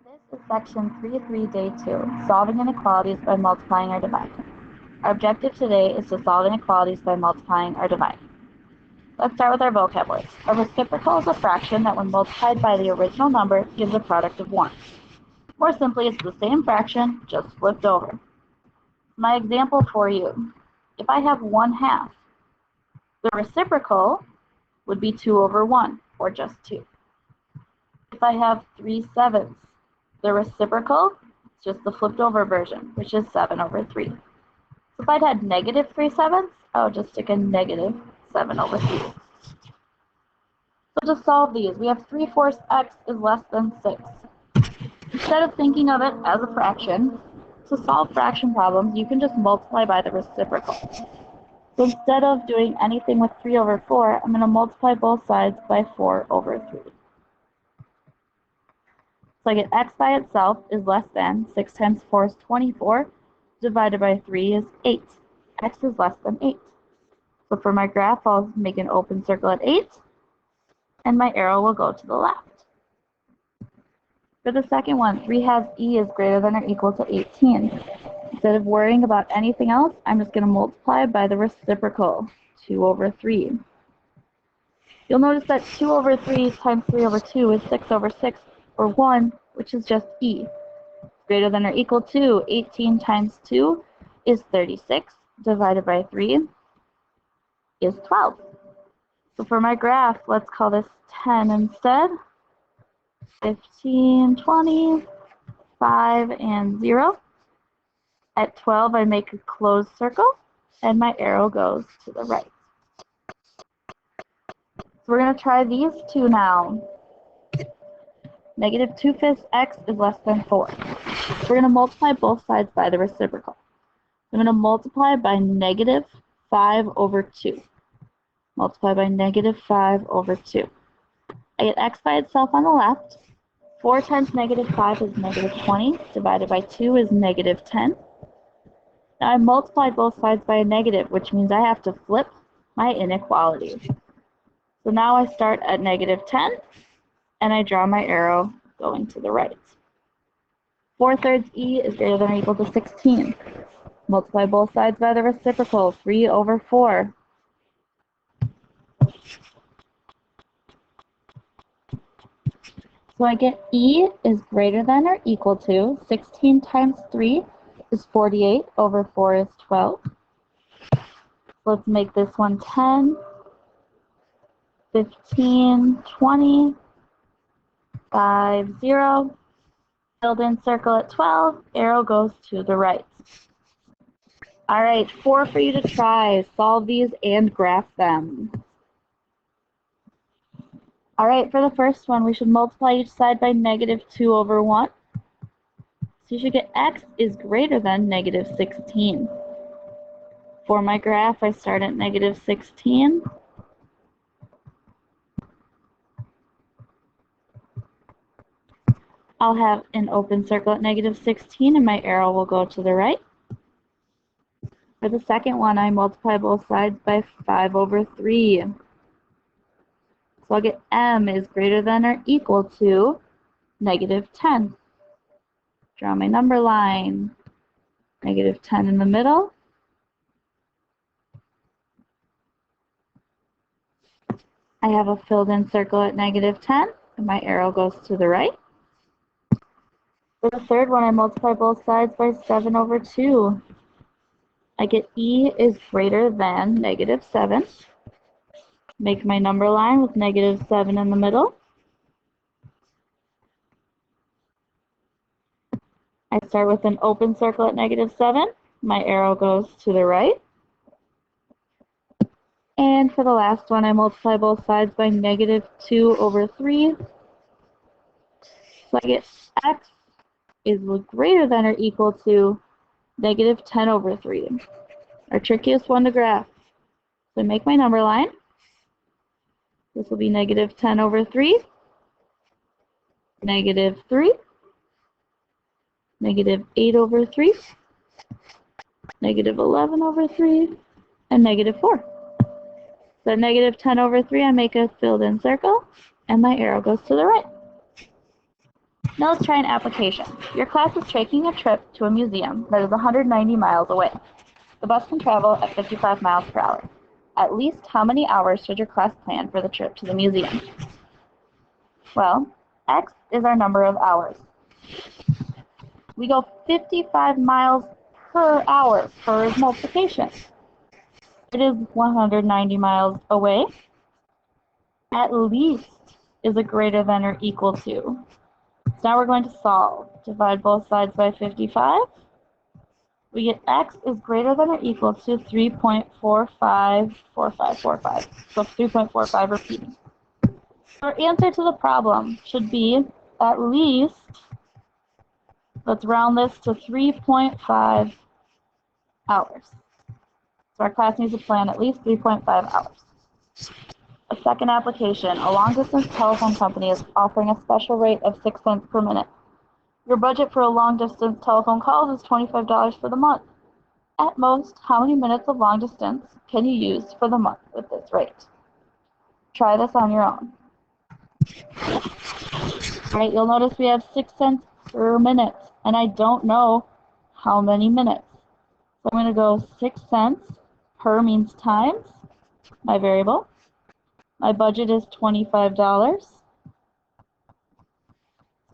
This is section 3.3, day 2, solving inequalities by multiplying or dividing. Our objective today is to solve inequalities by multiplying or dividing. Let's start with our vocab words. A reciprocal is a fraction that when multiplied by the original number gives a product of 1. More simply, it's the same fraction, just flipped over. My example for you, if I have 1/2, the reciprocal would be 2 over 1, or just 2. If I have 3/7, the reciprocal is just the flipped over version, which is 7 over 3. So if I'd had negative 3/7, I would just stick a negative 7 over 3. So to solve these, we have 3/4 x is less than 6. Instead of thinking of it as a fraction, to solve fraction problems, you can just multiply by the reciprocal. So instead of doing anything with 3 over 4, I'm going to multiply both sides by 4 over 3. So I get x by itself is less than 6 times 4 is 24, divided by 3 is 8. X is less than 8. So for my graph, I'll make an open circle at 8, and my arrow will go to the left. For the second one, 3 has e is greater than or equal to 18. Instead of worrying about anything else, I'm just going to multiply by the reciprocal, 2 over 3. You'll notice that 2 over 3 times 3 over 2 is 6 over 6, or 1, which is just e. Greater than or equal to 18 times 2 is 36, divided by 3 is 12. So for my graph, let's call this 10 instead. 15, 20, 5, and 0. At 12, I make a closed circle, and my arrow goes to the right. So we're going to try these two now. Negative 2/5 x is less than 4. We're going to multiply both sides by the reciprocal. I'm going to multiply by negative 5 over 2. Multiply by negative 5 over 2. I get x by itself on the left. 4 times negative 5 is negative 20, divided by 2 is negative 10. Now I multiplied both sides by a negative, which means I have to flip my inequalities. So now I start at negative 10, and I draw my arrow going to the right. 4/3 e is greater than or equal to 16. Multiply both sides by the reciprocal, 3 over 4. So I get e is greater than or equal to 16 times 3 is 48 over 4 is 12. Let's make this one 10, 15, 20, 5, 0. Filled in circle at 12, arrow goes to the right. All right, 4 for you to try. Solve these and graph them. All right, for the first one, we should multiply each side by negative 2 over 1. So you should get x is greater than negative 16. For my graph, I start at negative 16. I'll have an open circle at negative 16, and my arrow will go to the right. For the second one, I multiply both sides by 5 over 3. So I'll get m is greater than or equal to negative 10. Draw my number line. Negative 10 in the middle. I have a filled in circle at negative 10, and my arrow goes to the right. For the third one, I multiply both sides by 7 over 2. I get e is greater than negative 7. Make my number line with negative 7 in the middle. I start with an open circle at negative 7. My arrow goes to the right. And for the last one, I multiply both sides by negative 2 over 3. So I get x is greater than or equal to negative 10 over 3. Our trickiest one to graph. So I make my number line. This will be negative 10 over 3, negative 3, negative 8 over 3, negative 11 over 3, and negative 4. So negative 10 over 3, I make a filled in circle, and my arrow goes to the right. Now let's try an application. Your class is taking a trip to a museum that is 190 miles away. The bus can travel at 55 miles per hour. At least how many hours should your class plan for the trip to the museum? Well, X is our number of hours. We go 55 miles per hour per multiplication. It is 190 miles away. At least is a greater than or equal to. So now we're going to solve. Divide both sides by 55. We get x is greater than or equal to 3.454545. So 3.45 repeating. Our answer to the problem should be at least, let's round this to 3.5 hours. So our class needs to plan at least 3.5 hours. A second application, a long-distance telephone company is offering a special rate of 6 cents per minute. Your budget for a long-distance telephone calls is $25 for the month. At most, how many minutes of long distance can you use for the month with this rate? Try this on your own. All right, you'll notice we have 6 cents per minute, and I don't know how many minutes. So I'm going to go 6 cents per means times my variable. My budget is $25.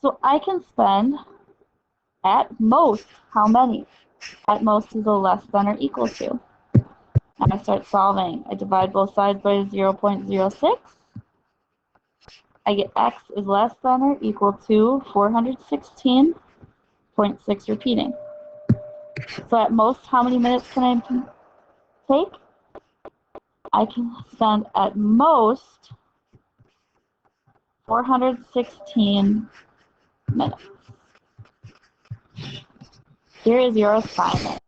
So I can spend at most how many? At most is a less than or equal to. Now I start solving. I divide both sides by 0.06. I get x is less than or equal to 416.6 repeating. So at most, how many minutes can I take? I can spend at most 416 minutes. Here is your assignment.